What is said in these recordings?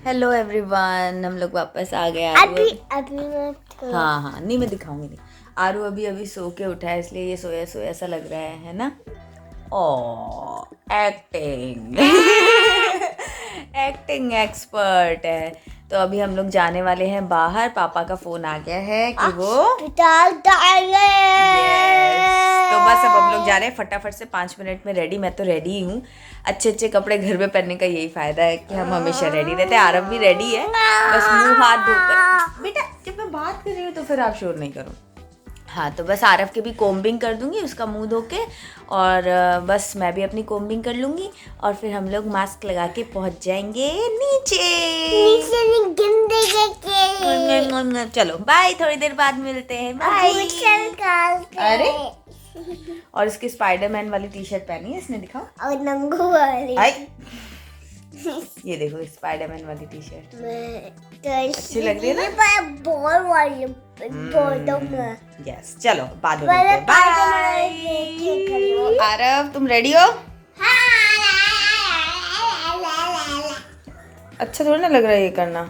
Hello everyone, हम लोग वापस आ गए। अभी मैं हाँ, नहीं मैं दिखाऊंगी नहीं। आरू अभी अभी सो के उठा है, इसलिए ये सोया सोया सा लग रहा है ना। ओ एक्टिंग एक्टिंग एक्सपर्ट है। तो अभी हम लोग जाने वाले हैं बाहर। पापा का फोन आ गया है कि वो तो बस अब हम लोग जा रहे हैं फटाफट से 5 मिनट में रेडी। मैं तो रेडी ही हूँ। अच्छे अच्छे कपड़े घर में पहनने का यही फायदा है कि हम हमेशा रेडी रहते हैं। आरव भी रेडी है, बस मुंह हाथ धोकर। बेटा जब मैं बात कर रही हूँ तो फिर आप शोर नहीं करो। हाँ, तो बस आरव के भी कोम्बिंग कर दूंगी, उसका मुंह धो के, और बस मैं भी अपनी कोम्बिंग कर लूँगी और फिर हम लोग मास्क लगा के पहुँच जाएंगे नीचे। चलो बाय, थोड़ी देर बाद मिलते हैं। बाय। अरे और इसकी स्पाइडरमैन वाली टी शर्ट पहनी है इसने, दिखाओ। और नंगू वाली ये देखो स्पाइडरमैन वाली टी शर्ट अच्छी लग रही है ना। बॉल वाली यस, चलो बाद में बाय। आरव तुम रेडी हो? अच्छा थोड़ा ना लग रहा है ये करना।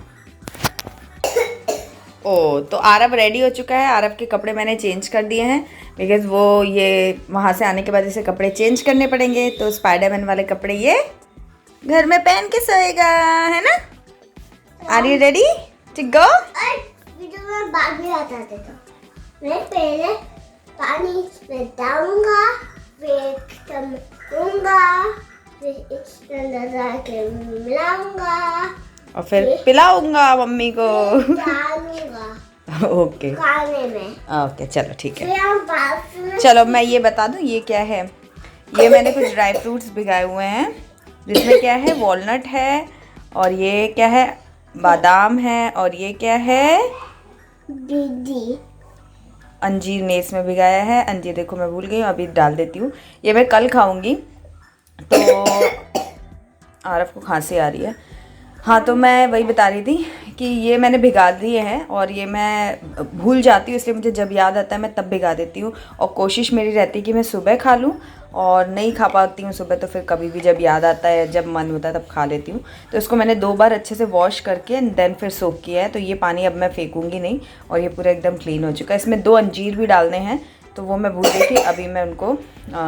ओ तो आरव रेडी हो चुका है। आरव के कपड़े मैंने चेंज कर दिए हैं बिकॉज वो ये वहाँ से आने के बाद इसे कपड़े चेंज करने पड़ेंगे। तो स्पाइडरमैन वाले कपड़े ये घर में पहन के सोएगा, है ना। Are you ready to go? मैं बाद में आता था। मैं पहले पानी में डालूंगा, फिर चमकूंगा, फिर इसके अंदर के मिलाऊंगा और फिर पिलाऊंगा मम्मी को। डालूंगा ओके खाने में। ओके चलो ठीक है। फिर हम बाद में चलो मैं ये बता दूं ये क्या है। ये मैंने कुछ ड्राई फ्रूट्स भिगाए हुए हैं, जिसमें क्या है वॉलनट है, और ये क्या है बादाम है, और ये क्या है दीदी अंजीर ने इसमें भिगाया है। अंजीर देखो मैं भूल गई हूँ, अभी डाल देती हूँ। ये मैं कल खाऊंगी। तो आरव को खांसी आ रही है। हाँ तो मैं वही बता रही थी कि ये मैंने भिगा दिए हैं और ये मैं भूल जाती हूँ, इसलिए मुझे जब याद आता है मैं तब भिगा देती हूँ। और कोशिश मेरी रहती है कि मैं सुबह खा लूँ, और नहीं खा पाती हूँ सुबह तो फिर कभी भी जब याद आता है, जब मन होता है तब खा लेती हूँ। तो इसको मैंने 2 बार अच्छे से वॉश करके एंड देन फिर सोक किया है। तो ये पानी अब मैं फेंकूँगी नहीं, और ये पूरा एकदम क्लीन हो चुका है। इसमें 2 अंजीर भी डालने हैं, तो वो मैं भूल गई थी। अभी मैं उनको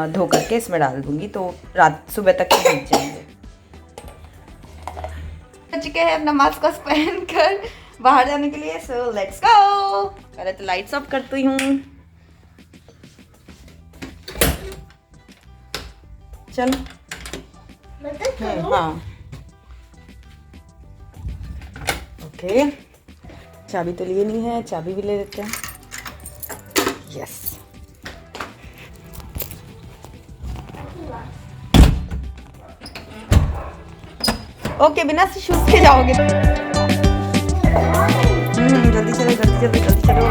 धो करके इसमें डाल दूँगी, तो रात सुबह तक भीग जाएंगे। चुके हैं अपना मास्क पहन कर बाहर जाने के लिए। So let's go. पहले तो लाइट्स ऑफ करती हूँ। चलो हाँ ओके। चाबी तो लिए नहीं है, चाबी भी ले लेते हैं। यस ओके, बिना शूज के जाओगे तो जल्दी चलो जल्दी चलो।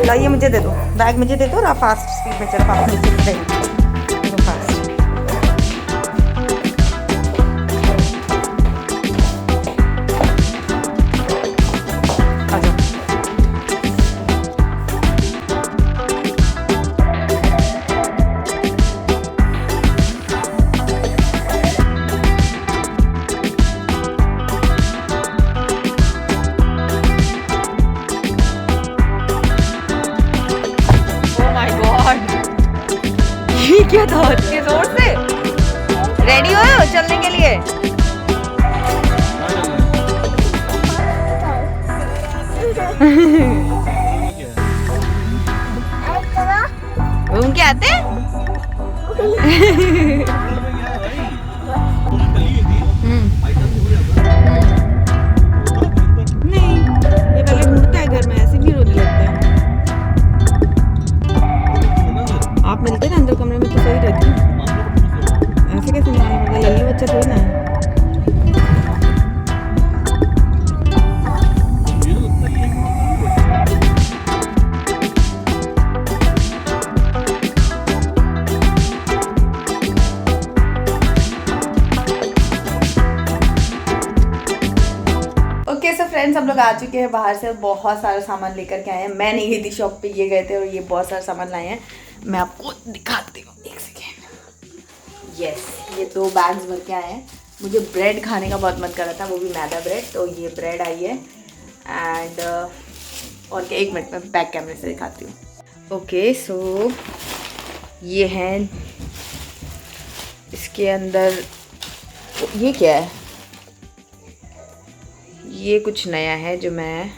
लाइए मुझे दे दो, बैग मुझे दे दो ना। फास्ट स्पीड में चलो, पापा नीचे फास्ट। आ जाओ। क्या था इतनी जोर से? रेडी हो चलने के लिए? घूम के आते नहीं, ये पहले घूमता है घर में, ऐसे नहीं रोने लगता है। आप मिलते ना अंदर कमरे में तो सही रहती है, ऐसे कैसे निकालना पड़ता है? लल्लू बच्चा थोड़ी ना है। ओके सो फ्रेंड्स, हम लोग आ चुके हैं बाहर से। बहुत सारा सामान लेकर के आए हैं। मैं नहीं गई थी शॉप पे, ये गए थे, और ये बहुत सारा सामान लाए हैं। मैं आपको दिखाती हूँ, एक सेकेंड। यस, ये 2 बैग्स भर के आए हैं। मुझे ब्रेड खाने का बहुत मन कर रहा था, वो भी मैदा ब्रेड। तो ये ब्रेड आई है एंड और क्या, 1 मिनट में बैक कैमरे से दिखाती हूँ। ओके सो ये है, इसके अंदर ये क्या है, ये कुछ नया है जो मैं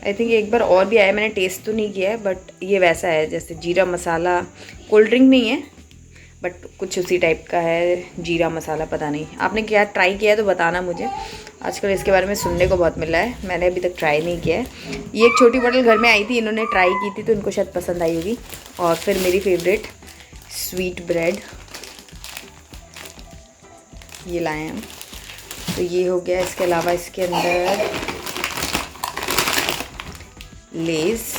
आई थिंक एक बार और भी आया, मैंने टेस्ट तो नहीं किया है, बट ये वैसा है जैसे जीरा मसाला, कोल्ड ड्रिंक नहीं है बट कुछ उसी टाइप का है, जीरा मसाला। पता नहीं आपने क्या ट्राई किया है तो बताना मुझे, आजकल इसके बारे में सुनने को बहुत मिल रहा है, मैंने अभी तक ट्राई नहीं किया है। ये एक छोटी बोतल घर में आई थी, इन्होंने ट्राई की थी तो इनको शायद पसंद आई होगी। और फिर मेरी फेवरेट स्वीट ब्रेड ये लाए हैं हम, तो ये हो गया। इसके अलावा इसके अंदर लेस,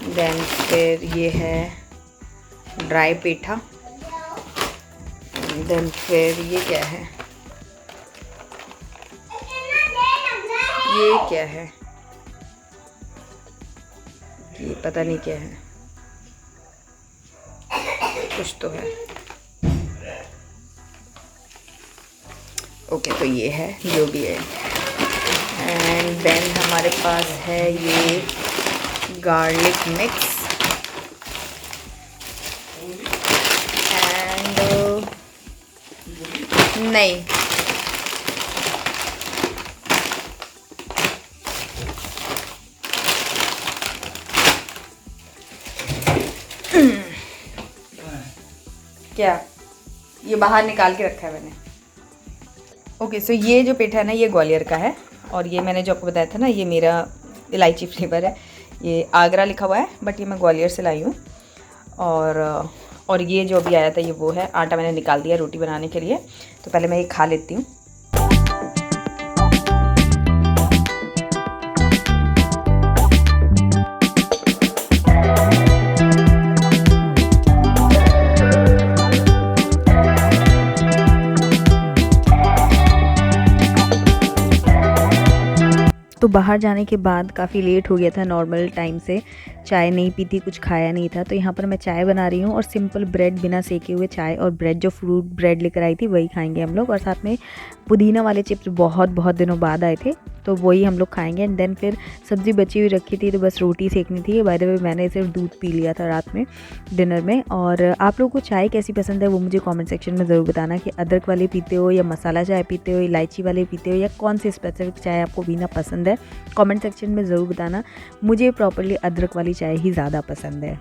देन फिर ये है ड्राई पेठा, देन फिर ये क्या है, ये क्या है, ये पता नहीं क्या है, कुछ तो है। ओके तो ये है जो भी है। एंड देन हमारे पास है ये गार्लिक मिक्स एंड नहीं क्या, ये बाहर निकाल के रखा है मैंने। ओके सो ये जो पेठा है ना ये ग्वालियर का है, और ये मैंने जो आपको बताया था ना ये मेरा इलायची फ्लेवर है, ये आगरा लिखा हुआ है बट ये मैं ग्वालियर से लाई हूँ। और ये जो अभी आया था ये वो है, आटा मैंने निकाल दिया रोटी बनाने के लिए, तो पहले मैं ये खा लेती हूँ। तो बाहर जाने के बाद काफ़ी लेट हो गया था नॉर्मल टाइम से, चाय नहीं पी थी, कुछ खाया नहीं था, तो यहाँ पर मैं चाय बना रही हूँ और सिंपल ब्रेड बिना सेके हुए चाय और ब्रेड, जो फ्रूट ब्रेड लेकर आई थी वही खाएंगे हम लोग, और साथ में पुदीना वाले चिप्स बहुत दिनों बाद आए थे तो वही हम लोग खाएंगे। एंड देन फिर सब्ज़ी बची हुई रखी थी तो बस रोटी सेकनी थी। बाय द वे मैंने सिर्फ दूध पी लिया था रात में डिनर में। और आप लोगों को चाय कैसी पसंद है वो मुझे कमेंट सेक्शन में ज़रूर बताना कि अदरक वाले पीते हो या मसाला चाय पीते हो, इलायची वाले पीते हो, या कौन सी स्पेसिफिक चाय आपको पीना पसंद है, कमेंट सेक्शन में ज़रूर बताना। मुझे प्रॉपर्ली अदरक वाली चाय ही ज़्यादा पसंद है।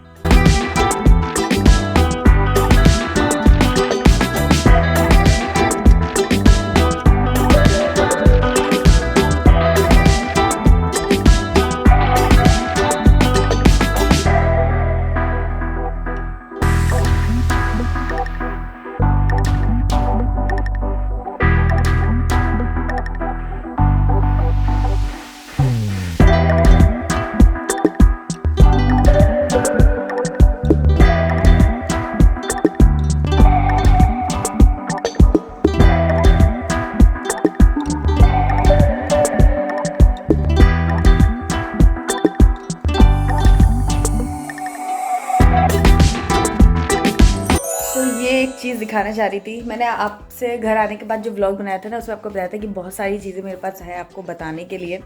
एक चीज़ दिखाना चाह रही थी, मैंने आपसे घर आने के बाद जो व्लॉग बनाया था ना उसमें आपको बताया था कि बहुत सारी चीज़ें मेरे पास है आपको बताने के लिए,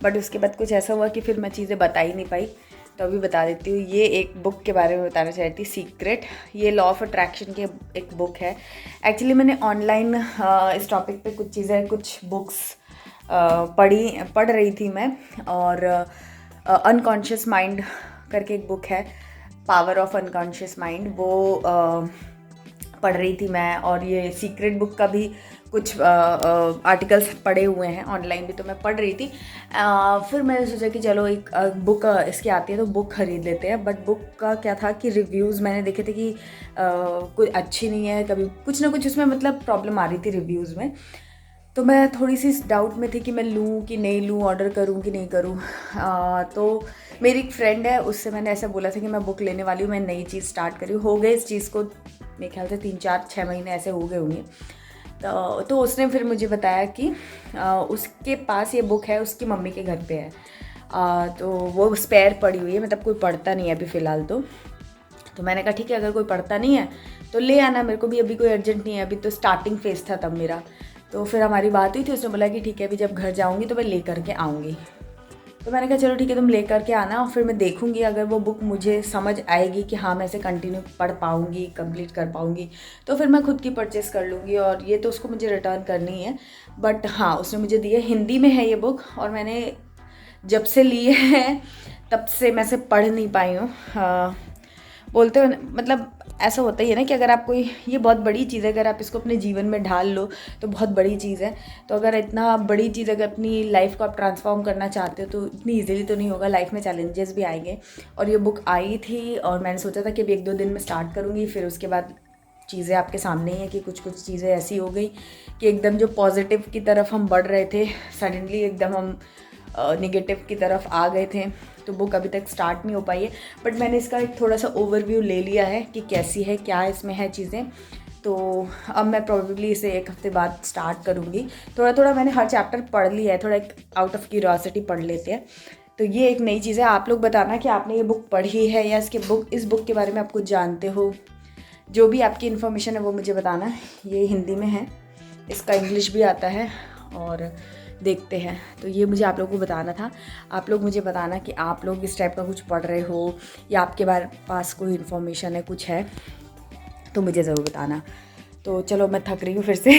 बट उसके बाद कुछ ऐसा हुआ कि फिर मैं चीज़ें बता ही नहीं पाई, तो अभी बता देती हूँ। ये एक बुक के बारे में बताना चाह रही थी, सीक्रेट। ये लॉ ऑफ अट्रैक्शन की एक बुक है। एक्चुअली मैंने ऑनलाइन इस टॉपिक पे कुछ चीज़ें, कुछ बुक्स पढ़ रही थी मैं, और अनकॉन्शियस माइंड करके एक बुक है, पावर ऑफ अनकॉन्शियस माइंड, वो पढ़ रही थी मैं। और ये सीक्रेट बुक का भी कुछ आर्टिकल्स पढ़े हुए हैं ऑनलाइन भी, तो मैं पढ़ रही थी। फिर मैंने सोचा कि चलो एक बुक इसकी आती है तो बुक ख़रीद लेते हैं। बट बुक का क्या था कि रिव्यूज़ मैंने देखे थे कि कोई अच्छी नहीं है, कभी कुछ ना कुछ उसमें मतलब प्रॉब्लम आ रही थी रिव्यूज़ में। तो मैं थोड़ी सी डाउट में थी कि मैं लूँ कि नहीं लूँ, ऑर्डर करूँ कि नहीं करूँ। तो मेरी एक फ्रेंड है, उससे मैंने ऐसा बोला था कि मैं बुक लेने वाली हूँ, मैं नई चीज़ स्टार्ट करी हूँ। हो गए इस चीज़ को मेरे ख्याल से 3-4-6 महीने ऐसे हो गए होंगे। तो उसने फिर मुझे बताया कि उसके पास ये बुक है, उसकी मम्मी के घर पे है। तो वो स्पेयर पड़ी हुई है, मतलब कोई पढ़ता नहीं है अभी फ़िलहाल। तो मैंने कहा ठीक है, अगर कोई पढ़ता नहीं है तो ले आना, मेरे को भी अभी कोई अर्जेंट नहीं है, अभी तो स्टार्टिंग फेज था तब मेरा। तो फिर हमारी बात हुई थी, उसने बोला कि ठीक है अभी जब घर जाऊँगी तो मैं ले करके आऊँगी। तो मैंने कहा चलो ठीक है तुम ले करके आना, और फिर मैं देखूंगी अगर वो बुक मुझे समझ आएगी कि हाँ मैं इसे कंटिन्यू पढ़ पाऊँगी, कंप्लीट कर पाऊँगी, तो फिर मैं खुद की परचेज़ कर लूँगी। और ये तो उसको मुझे रिटर्न करनी है, बट हाँ उसने मुझे दी है, हिंदी में है ये बुक, और मैंने जब से ली है तब से मैं इसे पढ़ नहीं पाई हूँ। बोलते हो मतलब ऐसा होता ही है ना कि अगर आप कोई, ये बहुत बड़ी चीज़ है, अगर आप इसको अपने जीवन में ढाल लो तो बहुत बड़ी चीज़ है। तो अगर इतना बड़ी चीज़, अगर अपनी लाइफ को आप ट्रांसफॉर्म करना चाहते हो तो इतनी इजीली तो नहीं होगा, लाइफ में चैलेंजेस भी आएंगे। और ये बुक आई थी और मैंने सोचा था कि अभी 1-2 दिन में स्टार्ट करूँगी, फिर उसके बाद चीज़ें आपके सामने ही है कि कुछ कुछ चीज़ें ऐसी हो गई कि एकदम जो पॉजिटिव की तरफ हम बढ़ रहे थे, सडनली एकदम हम नेगेटिव की तरफ आ गए थे। तो बुक अभी तक स्टार्ट नहीं हो पाई है, बट मैंने इसका एक थोड़ा सा ओवरव्यू ले लिया है कि कैसी है, क्या इसमें है चीज़ें। तो अब मैं प्रोबेबली इसे 1 हफ्ते बाद स्टार्ट करूँगी। थोड़ा थोड़ा मैंने हर चैप्टर पढ़ लिया है, थोड़ा एक आउट ऑफ क्यूरियोसिटी पढ़ लेते हैं। तो ये एक नई चीज़ है। आप लोग बताना कि आपने ये बुक पढ़ी है या इस बुक के बारे में आप कुछ जानते हो। जो भी आपकी इन्फॉर्मेशन है वो मुझे बताना। ये हिंदी में है, इसका इंग्लिश भी आता है, और देखते हैं। तो ये मुझे आप लोगों को बताना था। आप लोग मुझे बताना कि आप लोग इस टाइप का कुछ पढ़ रहे हो या आपके पास कोई इन्फॉर्मेशन है, कुछ है तो मुझे ज़रूर बताना। तो चलो मैं थक रही हूँ फिर से